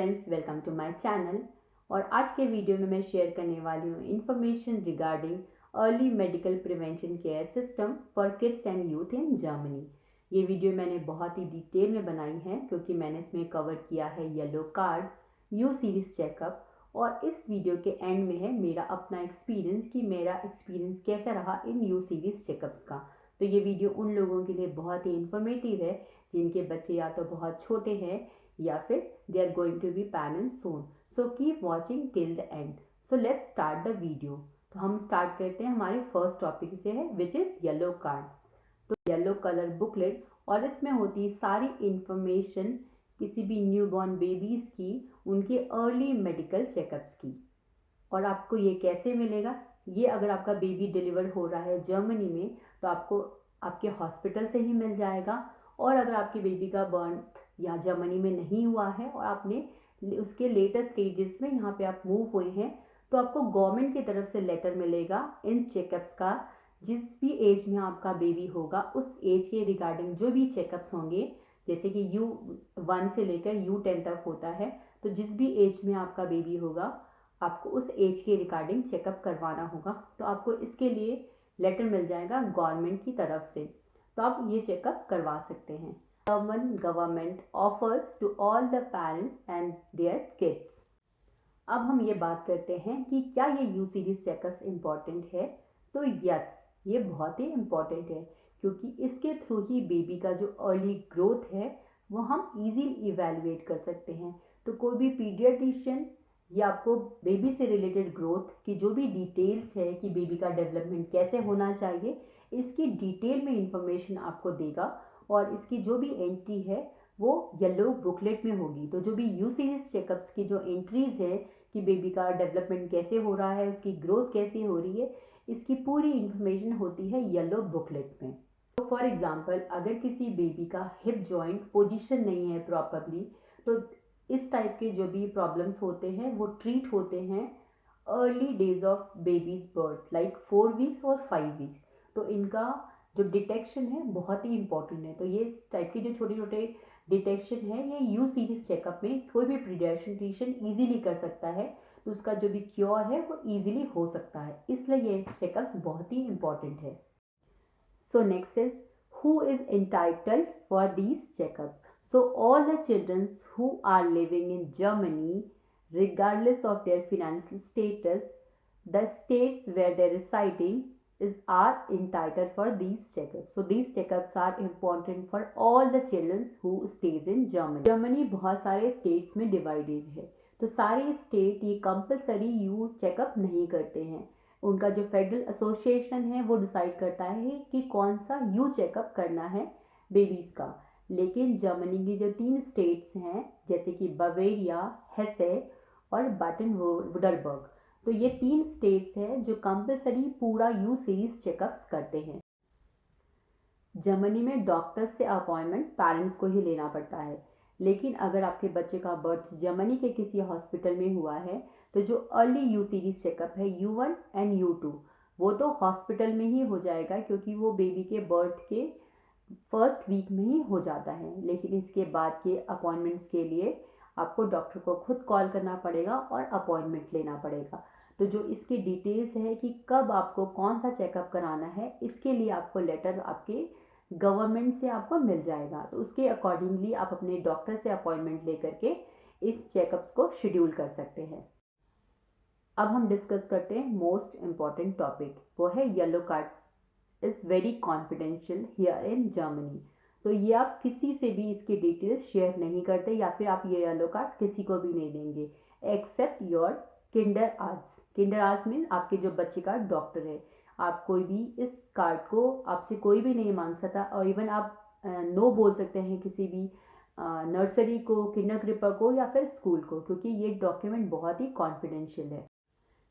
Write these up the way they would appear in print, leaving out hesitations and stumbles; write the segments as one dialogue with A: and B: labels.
A: Friends, welcome to my channel. और आज के वीडियो में मैं शेयर करने वाली हूँ information regarding early medical prevention care system for kids and youth in Germany. ये वीडियो मैंने बहुत ही डिटेल में बनाई है क्योंकि मैंने इसमें कवर किया है yellow card, you series checkup, और इस वीडियो के एंड में है मेरा अपना एक्सपीरियंस कि मेरा एक्सपीरियंस कैसा रहा इन यू सीरीज चेकअप्स का। तो ये वीडियो उन लोगों के लिए बहुत ही इन्फॉर्मेटिव है जिनके बच्चे या तो बहुत छोटे हैं या फिर they are going to be parents soon. So keep watching till the end. So let's start the video. तो हम स्टार्ट करते हैं हमारे फर्स्ट टॉपिक से है विच इज़ येलो कार्ड। तो येलो कलर बुकलेट और इसमें होती है सारी इंफॉर्मेशन किसी भी न्यूबॉर्न बेबीज़ की, उनके अर्ली मेडिकल चेकअप्स की। और आपको ये कैसे मिलेगा? ये अगर आपका बेबी डिलीवर हो रहा है जर्मनी में तो आपको आपके हॉस्पिटल से ही मिल जाएगा। और अगर आपके बेबी का बर्थ या जर्मनी में नहीं हुआ है और आपने उसके लेटेस्ट स्टेजेस में यहाँ पे आप मूव हुए हैं तो आपको गवर्नमेंट की तरफ से लेटर मिलेगा इन चेकअप्स का। जिस भी एज में आपका बेबी होगा उस एज के रिगार्डिंग जो भी चेकअप्स होंगे, जैसे कि U1 से लेकर U10 तक होता है, तो जिस भी एज में आपका बेबी होगा आपको उस एज के रिगार्डिंग चेकअप करवाना होगा। तो आपको इसके लिए लेटर मिल जाएगा गवर्नमेंट की तरफ से, तो आप ये चेकअप करवा सकते हैं। Government offers to all the parents and their kids. अब हम ये बात करते हैं कि क्या ये यू सीरीज चेकअप इम्पॉर्टेंट है? तो यस, ये बहुत ही इम्पॉर्टेंट है क्योंकि इसके थ्रू ही बेबी का जो अर्ली ग्रोथ है वो हम इजीली इवेलुएट कर सकते हैं। तो कोई भी पीडियाट्रिशियन या आपको बेबी से रिलेटेड ग्रोथ की जो भी डिटेल्स है कि बेबी का डेवलपमेंट कैसे होना चाहिए, इसकी डिटेल में इंफॉर्मेशन आपको देगा। और इसकी जो भी एंट्री है वो येलो बुकलेट में होगी। तो जो भी यू सीरीज चेकअप्स की जो एंट्रीज है कि बेबी का डेवलपमेंट कैसे हो रहा है, उसकी ग्रोथ कैसे हो रही है, इसकी पूरी इंफॉर्मेशन होती है येलो बुकलेट में। तो फॉर एग्जांपल अगर किसी बेबी का हिप जॉइंट पोजीशन नहीं है प्रॉपरली, तो इस टाइप के जो भी प्रॉब्लम्स होते हैं वो ट्रीट होते हैं early days of babies birth, like 4 weeks और 5 वीक्स। तो इनका जो डिटेक्शन है बहुत ही इंपॉर्टेंट है। तो ये इस टाइप के जो छोटे छोटे डिटेक्शन है ये यू सीरीज चेकअप में कोई भी पीडियाट्रिशियन इजीली कर सकता है, तो उसका जो भी क्योर है वो इजीली हो सकता है। इसलिए ये चेकअप्स बहुत ही इंपॉर्टेंट है। So next is who is entitled for these checkups. So all the children who are living in Germany, regardless of their financial status, the states where they're residing are entitled for these checkups. So these checkups are important for all the children who stays in Germany. Germany बहुत सारे states में divided है, तो सारे state ये compulsory you checkup नहीं करते हैं। उनका जो फेडरल एसोसिएशन है वो डिसाइड करता है कि कौन सा यू चेकअप करना है बेबीज़ का। लेकिन जर्मनी की जो 3 स्टेट्स हैं जैसे कि बवेरिया, हेसे और बाटन-वुर्टलबर्ग, तो ये 3 स्टेट्स हैं जो कंपलसरी पूरा यू सीरीज चेकअप्स करते हैं। जर्मनी में डॉक्टर्स से अपॉइंटमेंट पेरेंट्स को ही लेना पड़ता है, लेकिन अगर आपके बच्चे का बर्थ जर्मनी के किसी हॉस्पिटल में हुआ है तो जो अर्ली यू सीरीज चेकअप है U1 एंड U2 वो तो हॉस्पिटल में ही हो जाएगा क्योंकि वो बेबी के बर्थ के फर्स्ट वीक में ही हो जाता है। लेकिन इसके बाद के अपॉइंटमेंट्स के लिए आपको डॉक्टर को खुद कॉल करना पड़ेगा और अपॉइंटमेंट लेना पड़ेगा। तो जो इसकी डिटेल्स है कि कब आपको कौन सा चेकअप कराना है, इसके लिए आपको लेटर आपके गवर्नमेंट से आपको मिल जाएगा। तो उसके अकॉर्डिंगली आप अपने डॉक्टर से अपॉइंटमेंट लेकर के इस चेकअप्स को शेड्यूल कर सकते हैं। अब हम डिस्कस करते हैं मोस्ट इम्पॉर्टेंट टॉपिक, वो है yellow cards is very confidential here in Germany. तो ये आप किसी से भी इसकी डिटेल्स शेयर नहीं करते या फिर आप ये येलो कार्ड किसी को भी नहीं देंगे एक्सेप्ट योर किंडरआर्ट्स। किंडरआर्ट्स मीन आपके जो बच्चे का डॉक्टर है। आप कोई भी इस कार्ड को आपसे कोई भी नहीं मांग सकता, और इवन आप नो बोल सकते हैं किसी भी नर्सरी को, किंडरग्रिपर को या फिर स्कूल को, क्योंकि ये डॉक्यूमेंट बहुत ही कॉन्फिडेंशियल है।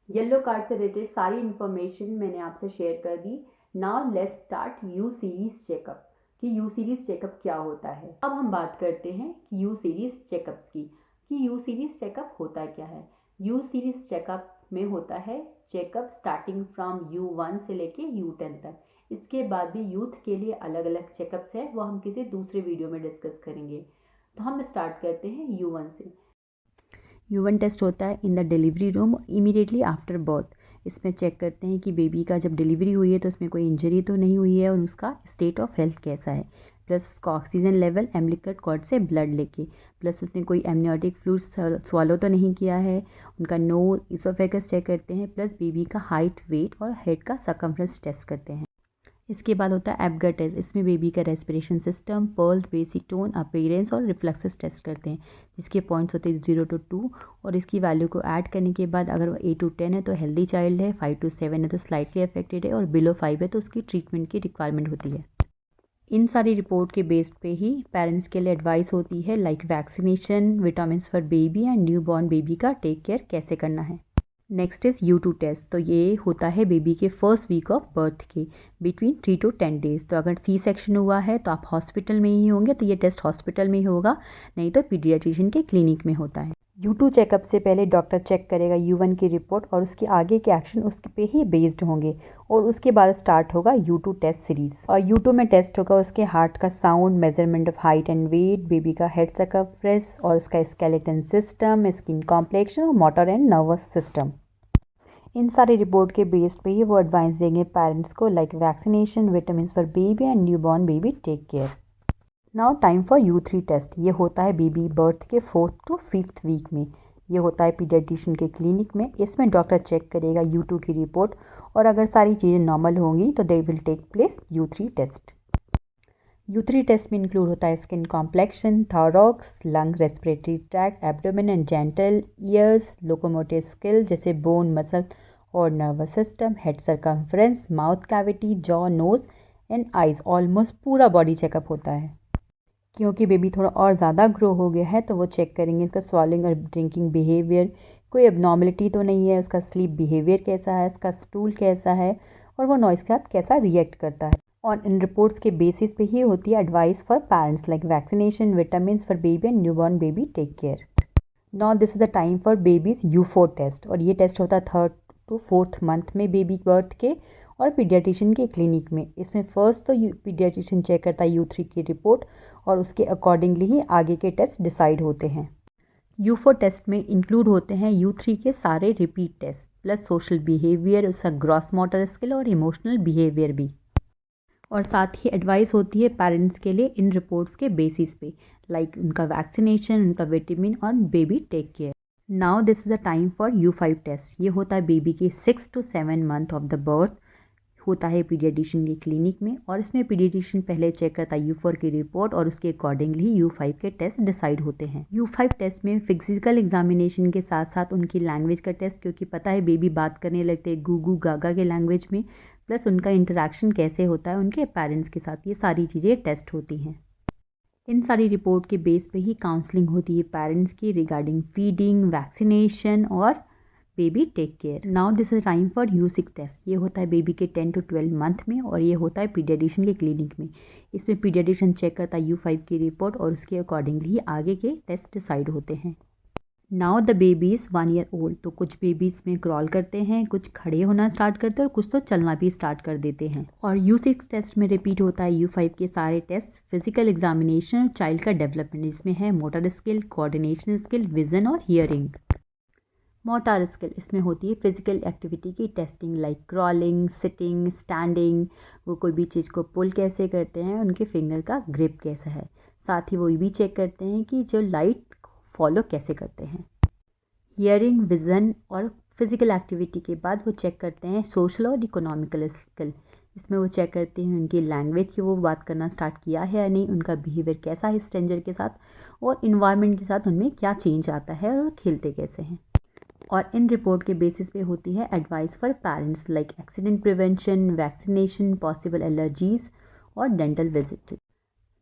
A: येलो कार्ड से रिलेटेड सारी इन्फॉर्मेशन मैंने आपसे शेयर कर दी। Now let's start U series checkup कि यू सीरीज चेकअप क्या होता है। अब हम बात करते हैं कि यू सीरीज चेकअप्स की कि यू सीरीज चेकअप होता क्या है। यू सीरीज चेकअप में होता है चेकअप स्टार्टिंग फ्रॉम U1 से लेके U10 तक। इसके बाद भी यूथ के लिए अलग अलग चेकअप्स है, वो हम किसी दूसरे वीडियो में डिस्कस करेंगे। तो हम स्टार्ट करते हैं U1 से। U1 टेस्ट होता है in the delivery room immediately after birth. इसमें चेक करते हैं कि बेबी का जब डिलीवरी हुई है तो उसमें कोई इंजरी तो नहीं हुई है और उसका स्टेट ऑफ हेल्थ कैसा है, प्लस उसका ऑक्सीजन लेवल एम्बलिकल कॉर्ड से ब्लड लेके, प्लस उसने कोई एमनियोटिक फ्लूइड स्वालो तो नहीं किया है, उनका नोज इसोफेगस चेक करते हैं, प्लस बेबी का हाइट, वेट और हेड का सर्कम्फ्रेंस टेस्ट करते हैं। इसके बाद होता है एबगर टेस्ट। इसमें बेबी का respiration system, pulse, basic tone, appearance और रिफ्लेक्सेस टेस्ट करते हैं, जिसके पॉइंट्स होते हैं 0 to 2 और इसकी वैल्यू को ऐड करने के बाद अगर वो 8 to 10 है तो हेल्दी चाइल्ड है, 5 to 7 है तो स्लाइटली अफेक्टेड है और बिलो 5 है तो उसकी ट्रीटमेंट की रिक्वायरमेंट होती है। इन सारी रिपोर्ट के बेस पे ही पेरेंट्स के लिए एडवाइस होती है like vaccination, vitamin for baby and new born baby का टेक केयर कैसे करना है। Next is U2 test. तो ये होता है बेबी के फर्स्ट वीक ऑफ बर्थ के बिटवीन 3 to 10 डेज़। तो अगर सी सेक्शन हुआ है तो आप हॉस्पिटल में ही होंगे तो ये टेस्ट हॉस्पिटल में ही होगा, नहीं तो पीडियाट्रिशियन के क्लिनिक में होता है। U2 चेकअप से पहले डॉक्टर चेक करेगा U1 की रिपोर्ट और उसके आगे के एक्शन उस पे ही बेस्ड होंगे और उसके बाद स्टार्ट होगा U2 टेस्ट सीरीज़। और U2 में टेस्ट होगा उसके हार्ट का sound, measurement of height and weight, baby का हेड सर्कम्फ्रेंस और उसका स्केलेटन सिस्टम, स्किन कॉम्प्लेक्शन और मोटर एंड नर्वस सिस्टम। इन सारी रिपोर्ट के बेस पे ही वो एडवाइस देंगे पेरेंट्स को like vaccination, vitamin for baby and new born baby take care. Now time for U3 test. ये होता है बेबी बर्थ के 4th to 5th वीक में। ये होता है पीडियाट्रिशियन के क्लिनिक में। इसमें डॉक्टर चेक करेगा U2 की रिपोर्ट और अगर सारी चीज़ें नॉर्मल होंगी तो they will take place U3 test. U3 test में इंक्लूड होता है skin complexion, thorax, lung, respiratory tract, abdomen and gentle, ears, locomotive skill जैसे बोन, मसल और nervous system, head circumference, mouth cavity, jaw, nose and eyes. Almost पूरा body checkup होता है। क्योंकि baby थोड़ा और ज़्यादा ग्रो हो गया है तो वो चेक करेंगे इसका स्वॉलिंग और ड्रिंकिंग बिहेवियर, कोई एबनॉर्मलिटी तो नहीं है, उसका स्लीप बिहेवियर कैसा है, उसका स्टूल कैसा है और वो नॉइज़ के साथ कैसा रिएक्ट करता है। और इन रिपोर्ट्स के बेसिस पे ही होती है advice for parents like vaccination, vitamin for baby and newborn baby take care. Now this is the time for babies U4 test. और ये टेस्ट होता है 3rd to 4th मंथ में बेबी बर्थ के और पीडियाट्रिशियन के क्लिनिक में। इसमें फर्स्ट तो पीडियाट्रिशियन चेक करता है U3 की रिपोर्ट और उसके अकॉर्डिंगली ही आगे के टेस्ट डिसाइड होते हैं। U4 टेस्ट में इंक्लूड होते हैं U3 के सारे repeat test plus social behaviour, उसका ग्रॉस मोटर स्किल और इमोशनल बिहेवियर भी। और साथ ही एडवाइस होती है पेरेंट्स के लिए इन रिपोर्ट्स के बेसिस पे लाइक उनका वैक्सीनेशन, उनका विटामिन और baby take care. Now this is the time for U5 test. ये होता है बेबी के 6 to 7 month of the birth, होता है पीडियाट्रिशियन के क्लिनिक में और इसमें पीडियाट्रिशियन पहले चेक करता है U4 की रिपोर्ट और उसके अकॉर्डिंगली U5 के टेस्ट डिसाइड होते हैं। U5 टेस्ट में फिजिकल एग्जामिनेशन के साथ साथ उनकी लैंग्वेज का टेस्ट, क्योंकि पता है बेबी बात करने लगते हैं गूगू गागा के लैंग्वेज में, प्लस उनका इंटरेक्शन कैसे होता है उनके पेरेंट्स के साथ, ये सारी चीज़ें टेस्ट होती हैं। इन सारी रिपोर्ट के बेस पे ही काउंसलिंग होती है पेरेंट्स की रिगार्डिंग फीडिंग, वैक्सीनेशन और baby take care. Now this is time for U6 test. ये होता है बेबी के 10 to 12 मंथ में और ये होता है पीडियाट्रिशियन के क्लिनिक में। इसमें पीडियाट्रिशियन चेक करता है U5 की रिपोर्ट और उसके अकॉर्डिंगली आगे के टेस्ट डिसाइड होते हैं। Now the baby is 1 year old. तो कुछ बेबीज़ में क्रॉल करते हैं, कुछ खड़े होना स्टार्ट करते हैं और कुछ तो चलना भी स्टार्ट कर देते हैं। और U6 टेस्ट में रिपीट होता है U5 के सारे टेस्ट, फिजिकल एग्जामिनेशन, चाइल्ड का डेवलपमेंट, इसमें है motor skill, coordination skill, vision और हियरिंग। मोटर स्किल इसमें होती है फिजिकल एक्टिविटी की testing like crawling, sitting, standing, वो कोई भी चीज़ को पुल कैसे करते हैं, उनके फिंगर का ग्रिप कैसा है। साथ ही वो भी चेक करते हैं कि जो लाइट फॉलो कैसे करते हैं। हियरिंग, विज़न और फिज़िकल एक्टिविटी के बाद वो चेक करते हैं सोशल और इकोनॉमिकल स्किल। इसमें वो चेक करते हैं उनकी लैंग्वेज की वो बात करना स्टार्ट किया है या नहीं, उनका बिहेवियर कैसा है स्ट्रेंजर के साथ और इन्वायरमेंट के साथ उनमें क्या चेंज आता है और खेलते कैसे हैं। और इन रिपोर्ट के बेसिस पे होती है advice for parents like accident prevention, vaccination, possible allergies और dental visit.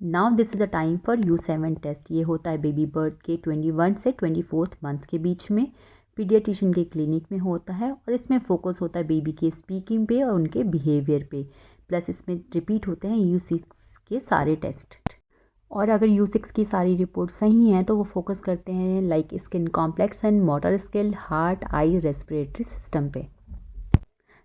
A: Now this is the time for U7 test. ये होता है बेबी बर्थ के 21 से 24th मंथ के बीच में, पीडियाट्रिशियन के क्लिनिक में होता है और इसमें फोकस होता है बेबी के स्पीकिंग पे और उनके बिहेवियर पे, प्लस इसमें रिपीट होते हैं U6 के सारे टेस्ट। और अगर U6 की सारी रिपोर्ट सही हैं तो वो फोकस करते हैं like skin complexion, motor skill, heart, eye, respiratory system पे।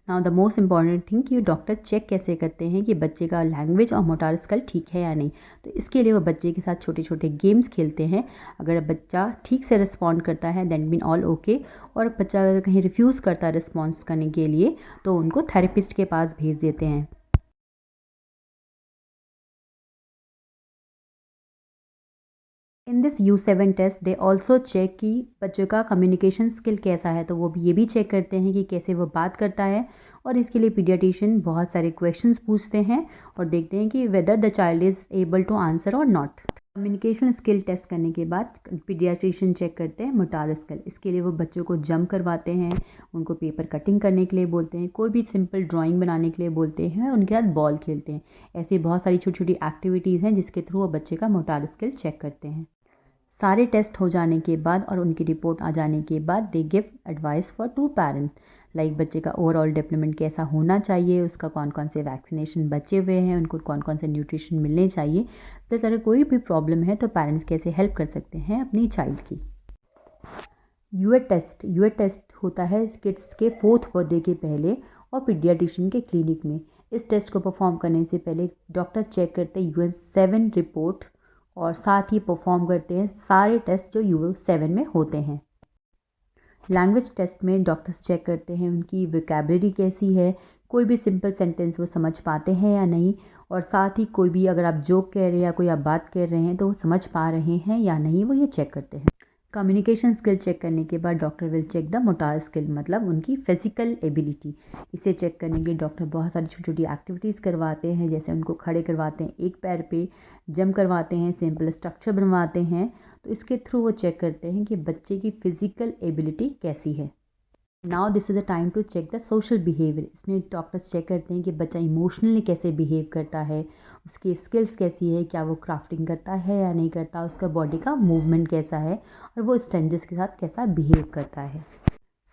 A: Now the most important thing कि डॉक्टर चेक कैसे करते हैं कि बच्चे का लैंग्वेज और मोटर स्किल ठीक है या नहीं। तो इसके लिए वो बच्चे के साथ छोटे छोटे गेम्स खेलते हैं। अगर बच्चा ठीक से रिस्पॉन्ड करता है दैट मीन ऑल ओके, और बच्चा अगर कहीं रिफ्यूज़ करता है रिस्पॉन्स करने के लिए तो उनको थेरेपिस्ट के पास भेज देते हैं। In this U7 test they also check कि बच्चों का कम्युनिकेशन स्किल कैसा है। तो वो भी ये भी चेक करते हैं कि कैसे वो बात करता है, और इसके लिए पीडियाट्रिशियन बहुत सारे क्वेश्चंस पूछते हैं और देखते हैं कि whether the child is able to answer और नॉट। कम्युनिकेशन स्किल टेस्ट करने के बाद पीडियाट्रिशियन चेक करते हैं मोटर स्किल। इसके लिए वो बच्चों को जंप करवाते हैं, उनको पेपर कटिंग करने के लिए बोलते हैं, कोई भी सिंपल ड्राइंग बनाने के लिए बोलते हैं, उनके साथ बॉल खेलते हैं। ऐसी बहुत सारी छोटी छोटी एक्टिविटीज़ हैं जिसके थ्रू वो बच्चे का मोटर स्किल चेक करते हैं। सारे टेस्ट हो जाने के बाद और उनकी रिपोर्ट आ जाने के बाद they give advice for to parents, like बच्चे का ओवरऑल डेवलपमेंट कैसा होना चाहिए, उसका कौन कौन से वैक्सीनेशन बचे हुए हैं, उनको कौन कौन से न्यूट्रिशन मिलने चाहिए, प्लस अगर कोई भी प्रॉब्लम है तो पेरेंट्स कैसे हेल्प कर सकते हैं अपनी चाइल्ड की। यूए टेस्ट होता है किड्स के 4th बर्थडे के पहले और पीडियाट्रिशियन के क्लिनिक में। इस टेस्ट को परफॉर्म करने से पहले डॉक्टर चेक करते हैं U7 रिपोर्ट, और साथ ही परफॉर्म करते हैं सारे टेस्ट जो U7 में होते हैं। लैंग्वेज टेस्ट में डॉक्टर्स चेक करते हैं उनकी वोकैबुलरी कैसी है, कोई भी सिंपल सेंटेंस वो समझ पाते हैं या नहीं, और साथ ही कोई भी अगर आप जोक कह रहे हैं या कोई आप बात कर रहे हैं तो वो समझ पा रहे हैं या नहीं, वो ये चेक करते हैं। कम्युनिकेशन स्किल चेक करने के बाद doctor will check the motor skill, मतलब उनकी फिजिकल एबिलिटी। इसे चेक करने के लिए डॉक्टर बहुत सारी छोटी छोटी एक्टिविटीज़ करवाते हैं, जैसे उनको खड़े करवाते हैं एक पैर पे, जंप करवाते हैं, सिंपल स्ट्रक्चर बनवाते हैं। तो इसके थ्रू वो चेक करते हैं कि बच्चे की फ़िज़िकल एबिलिटी कैसी है। Now this is the time to check the social behaviour. इसमें डॉक्टर्स चेक करते हैं कि बच्चा इमोशनली कैसे बिहेव करता है, उसकी स्किल्स कैसी है, क्या वो क्राफ्टिंग करता है या नहीं करता, उसका बॉडी का मूवमेंट कैसा है, और वो स्ट्रेंजर्स के साथ कैसा बिहेव करता है।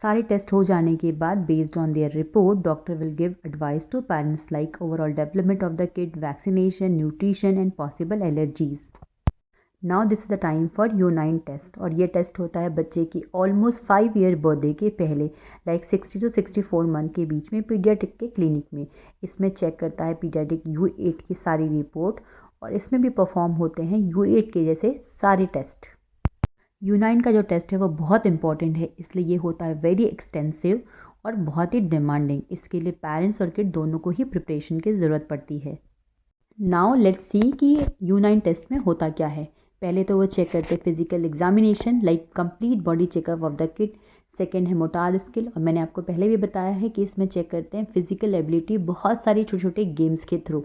A: सारे टेस्ट हो जाने के बाद based on their report doctor will give advice to parents like overall development of the kid, vaccination, nutrition and possible allergies. Now this is the time for U9 test, और ये test होता है बच्चे की ऑलमोस्ट 5 ईयर बर्थडे के पहले, like 60 to 64 month के बीच में पीडियाट्रिक के क्लिनिक में। इसमें चेक करता है पीडियाट्रिक U8 की सारी रिपोर्ट, और इसमें भी परफॉर्म होते हैं U8 के जैसे सारे टेस्ट। U9 का जो टेस्ट है वो बहुत इंपॉर्टेंट है, इसलिए ये होता है वेरी एक्सटेंसिव और बहुत ही डिमांडिंग। इसके लिए पेरेंट्स और किड दोनों को ही प्रिपरेशन की ज़रूरत पड़ती है। नाउ लेट्स सी कि U9 टेस्ट में होता क्या है। पहले तो वो चेक करते हैं physical examination like complete body checkup of the kid. Second है मोटार स्किल, और मैंने आपको पहले भी बताया है कि इसमें चेक करते हैं फिजिकल एबिलिटी बहुत सारी छोटे छोटे गेम्स के थ्रू।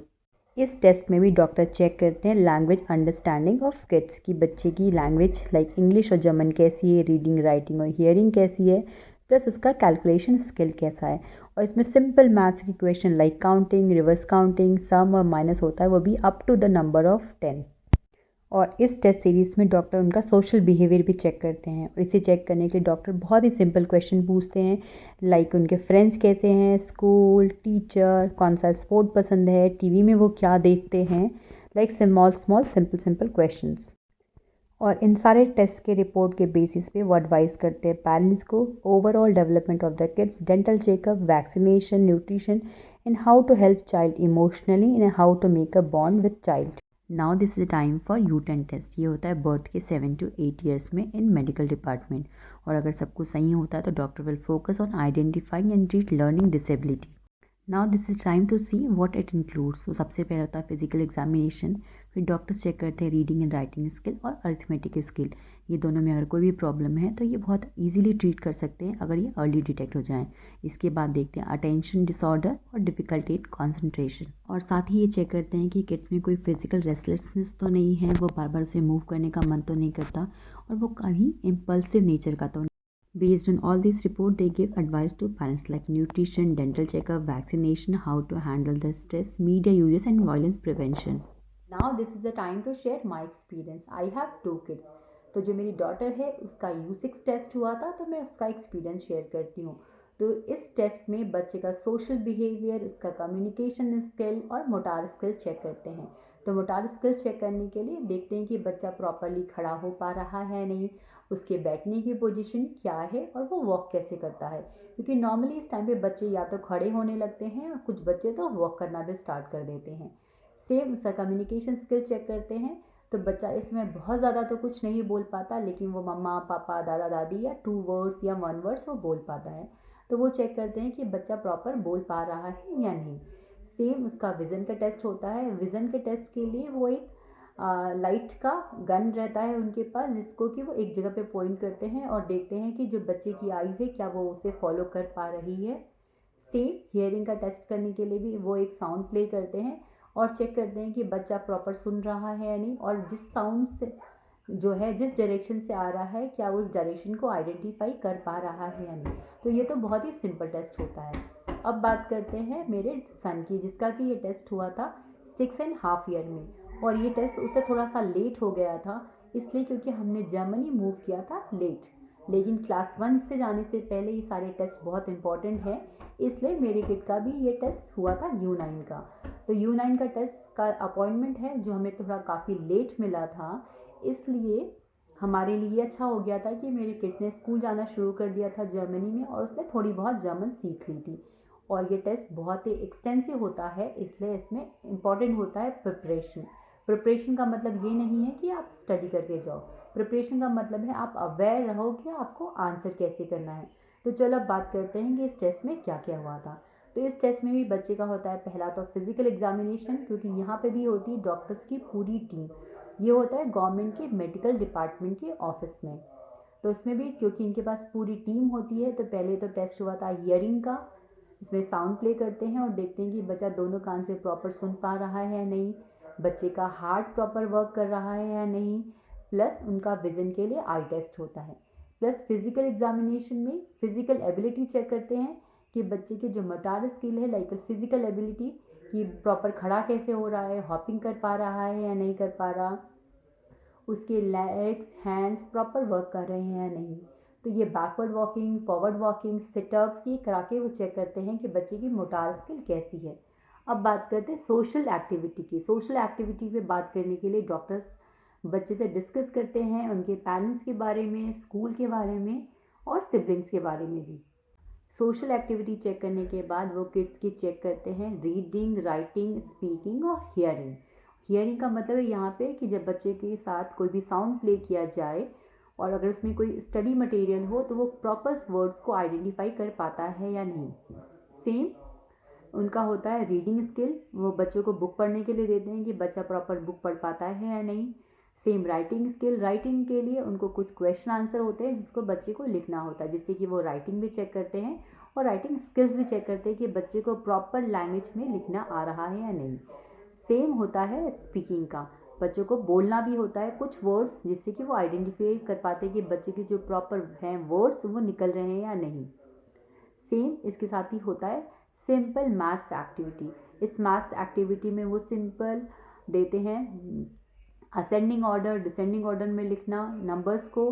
A: इस टेस्ट में भी डॉक्टर चेक करते हैं लैंग्वेज अंडरस्टैंडिंग ऑफ किड्स की, बच्चे की लैंग्वेज लाइक इंग्लिश और जर्मन कैसी है, रीडिंग राइटिंग और हियरिंग कैसी है, प्लस उसका कैलकुलेशन स्किल कैसा है। और इसमें सिंपल मैथ्स की question like counting, reverse counting, sum और माइनस होता है, वो भी up to the number of 10। और इस टेस्ट सीरीज़ में डॉक्टर उनका सोशल बिहेवियर भी चेक करते हैं, और इसे चेक करने के लिए डॉक्टर बहुत ही सिंपल क्वेश्चन पूछते हैं लाइक उनके फ्रेंड्स कैसे हैं, स्कूल, टीचर, कौन सा स्पोर्ट पसंद है, टीवी में वो क्या देखते हैं, like small small simple simple questions. और इन सारे टेस्ट के रिपोर्ट के बेसिस पे वो एडवाइस करते हैं पेरेंट्स को overall development of the kids, dental checkup, vaccination, nutrition, and how to help child emotionally and how to make a bond with child. Now this is the time for U10 test. ये होता है birth के 7 to 8 years में इन medical department, और अगर सब कुछ सही होता है तो doctor will focus on identifying and treat learning disability. Now this is time to see what it includes. तो सबसे पहले होता है फिजिकल एग्जामिनेशन, फिर डॉक्टर्स चेक करते हैं रीडिंग एंड राइटिंग स्किल और अरिथमेटिक स्किल। ये दोनों में अगर कोई भी प्रॉब्लम है तो ये बहुत इजीली ट्रीट कर सकते हैं अगर ये अर्ली डिटेक्ट हो जाए। इसके बाद देखते हैं अटेंशन डिसऑर्डर और डिफ़िकल्टी इन कॉन्सेंट्रेशन, और साथ ही ये चेक करते हैं कि किड्स में कोई फिजिकल रेस्टलेसनेस तो नहीं है, वो बार बार उसे मूव करने का मन तो नहीं करता, और वो कहीं इम्पल्सिव नेचर का तो। Based on all these reports, they give advice to parents like nutrition, dental checkup, vaccination, how to handle the stress, media uses and violence prevention. Now this is the time to share my experience. I have 2 kids. तो जो मेरी daughter है उसका U6 test हुआ था, तो मैं उसका एक्सपीरियंस शेयर करती हूँ। तो इस टेस्ट में बच्चे का सोशल बिहेवियर, उसका कम्युनिकेशन स्किल और मोटार स्किल चेक करते हैं। तो मोटार स्किल चेक करने के लिए देखते हैं कि बच्चा प्रॉपरली खड़ा हो पा रहा है नहीं, उसके बैठने की पोजीशन क्या है और वो वॉक कैसे करता है, क्योंकि नॉर्मली इस टाइम पे बच्चे या तो खड़े होने लगते हैं और कुछ बच्चे तो वॉक करना भी स्टार्ट कर देते हैं। सेम उसका कम्युनिकेशन स्किल चेक करते हैं, तो बच्चा इसमें बहुत ज़्यादा तो कुछ नहीं बोल पाता, लेकिन वो मम्मा पापा दादा दादी या 2 वर्ड्स या 1 वर्ड्स वो बोल पाता है। तो वो चेक करते हैं कि बच्चा प्रॉपर बोल पा रहा है या नहीं। सेम उसका विज़न का टेस्ट होता है। विज़न के टेस्ट के लिए वो एक लाइट का गन रहता है उनके पास, जिसको कि वो एक जगह पे पॉइंट करते हैं और देखते हैं कि जो बच्चे की आईज़ है क्या वो उसे फॉलो कर पा रही है। सेम हियरिंग का टेस्ट करने के लिए भी वो एक साउंड प्ले करते हैं और चेक करते हैं कि बच्चा प्रॉपर सुन रहा है या नहीं, और जिस साउंड से जो है जिस डायरेक्शन से आ रहा है क्या उस डायरेक्शन को आइडेंटिफाई कर पा रहा है या नहीं। तो ये तो बहुत ही सिंपल टेस्ट होता है। अब बात करते हैं मेरे सन की, जिसका कि ये टेस्ट हुआ था 6.5 ईयर में, और ये टेस्ट उससे थोड़ा सा लेट हो गया था, इसलिए क्योंकि हमने जर्मनी मूव किया था लेट। लेकिन क्लास 1 से जाने से पहले ये सारे टेस्ट बहुत इंपॉर्टेंट है, इसलिए मेरे किड का भी ये टेस्ट हुआ था U9 का। तो U9 का टेस्ट का अपॉइंटमेंट है जो हमें थोड़ा काफ़ी लेट मिला था, इसलिए हमारे लिए अच्छा हो गया था कि मेरे किड ने स्कूल जाना शुरू कर दिया था जर्मनी में, और उसने थोड़ी बहुत जर्मन सीख ली थी। और ये टेस्ट बहुत ही एक्सटेंसिव होता है, इसलिए इसमें इम्पॉर्टेंट होता है प्रिपरेशन। प्रिपरेशन का मतलब ये नहीं है कि आप स्टडी करके जाओ, प्रिपरेशन का मतलब है आप अवेयर रहो कि आपको आंसर कैसे करना है। तो चलो अब बात करते हैं कि इस टेस्ट में क्या क्या हुआ था। तो इस टेस्ट में भी बच्चे का होता है पहला तो फिजिकल एग्जामिनेशन, क्योंकि यहाँ पे भी होती है डॉक्टर्स की पूरी टीम। ये होता है गवर्नमेंट के मेडिकल डिपार्टमेंट के ऑफिस में। तो इसमें भी क्योंकि इनके पास पूरी टीम होती है, तो पहले तो टेस्ट हुआ था हियरिंग का। इसमें साउंड प्ले करते हैं और देखते हैं कि बच्चा दोनों कान से प्रॉपर सुन पा रहा है या नहीं, बच्चे का हार्ट प्रॉपर वर्क कर रहा है या नहीं, प्लस उनका विज़न के लिए आई टेस्ट होता है। प्लस फिजिकल एग्जामिनेशन में फिजिकल एबिलिटी चेक करते हैं कि बच्चे की जो मोटर स्किल है, लाइक फिजिकल एबिलिटी, कि प्रॉपर खड़ा कैसे हो रहा है, हॉपिंग कर पा रहा है या नहीं कर पा रहा, उसके लेग्स हैंड्स प्रॉपर वर्क कर रहे हैं या नहीं। तो ये backward walking, forward walking, sit-ups ये करा के वो चेक करते हैं कि बच्चे की मोटर स्किल कैसी है। अब बात करते हैं सोशल एक्टिविटी की। सोशल एक्टिविटी पे बात करने के लिए डॉक्टर्स बच्चे से डिस्कस करते हैं उनके पेरेंट्स के बारे में, स्कूल के बारे में और सिबलिंग्स के बारे में भी। सोशल एक्टिविटी चेक करने के बाद वो किड्स की चेक करते हैं रीडिंग, राइटिंग, स्पीकिंग और हियरिंग। हियरिंग का मतलब है यहाँ पे कि जब बच्चे के साथ कोई भी साउंड प्ले किया जाए और अगर उसमें कोई स्टडी मटेरियल हो तो वो प्रॉपर वर्ड्स को आइडेंटिफाई कर पाता है या नहीं। सेम उनका होता है रीडिंग स्किल, वो बच्चों को बुक पढ़ने के लिए देते हैं कि बच्चा प्रॉपर बुक पढ़ पाता है या नहीं। सेम राइटिंग स्किल, राइटिंग के लिए उनको कुछ क्वेश्चन आंसर होते हैं जिसको बच्चे को लिखना होता है, जिससे कि वो राइटिंग भी चेक करते हैं और राइटिंग स्किल्स भी चेक करते हैं कि बच्चे को प्रॉपर लैंग्वेज में लिखना आ रहा है या नहीं। सेम होता है स्पीकिंग का, बच्चों को बोलना भी होता है कुछ वर्ड्स, जिससे कि वो आइडेंटिफाई कर पाते हैं कि बच्चे के जो प्रॉपर हैं वर्ड्स वो निकल रहे हैं या नहीं। सेम इसके साथ ही होता है सिंपल मैथ्स एक्टिविटी। इस मैथ्स एक्टिविटी में वो सिंपल देते हैं असेंडिंग ऑर्डर, डिसेंडिंग ऑर्डर में लिखना नंबर्स को,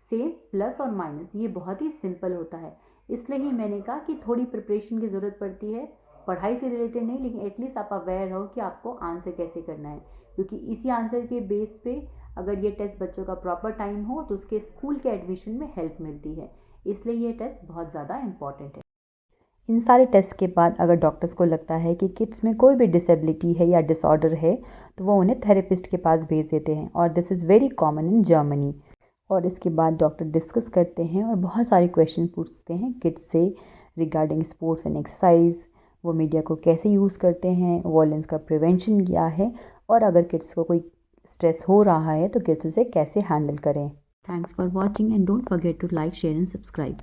A: सेम प्लस और माइनस। ये बहुत ही सिंपल होता है, इसलिए ही मैंने कहा कि थोड़ी प्रिपरेशन की ज़रूरत पड़ती है, पढ़ाई से रिलेटेड नहीं, लेकिन एटलीस्ट आप अवेयर रहो कि आपको आंसर कैसे करना है, क्योंकि इसी आंसर के बेस पे अगर ये टेस्ट बच्चों का प्रॉपर टाइम हो तो उसके स्कूल के एडमिशन में हेल्प मिलती है, इसलिए ये टेस्ट बहुत ज़्यादा इम्पॉर्टेंट है। इन सारे टेस्ट के बाद अगर डॉक्टर्स को लगता है कि किड्स में कोई भी डिसेबिलिटी है या डिसऑर्डर है तो वो उन्हें थेरेपिस्ट के पास भेज देते हैं, और this is very common in Germany. और इसके बाद डॉक्टर डिस्कस करते हैं और बहुत सारे क्वेश्चन पूछते हैं किड्स से रिगार्डिंग स्पोर्ट्स एंड एक्सरसाइज, वो मीडिया को कैसे यूज़ करते हैं, वॉयलेंस का प्रिवेंशन क्या है, और अगर किड्स को कोई स्ट्रेस हो रहा है तो किड्स उसे कैसे हैंडल करें। Thanks for watching and don't forget to like, share and subscribe.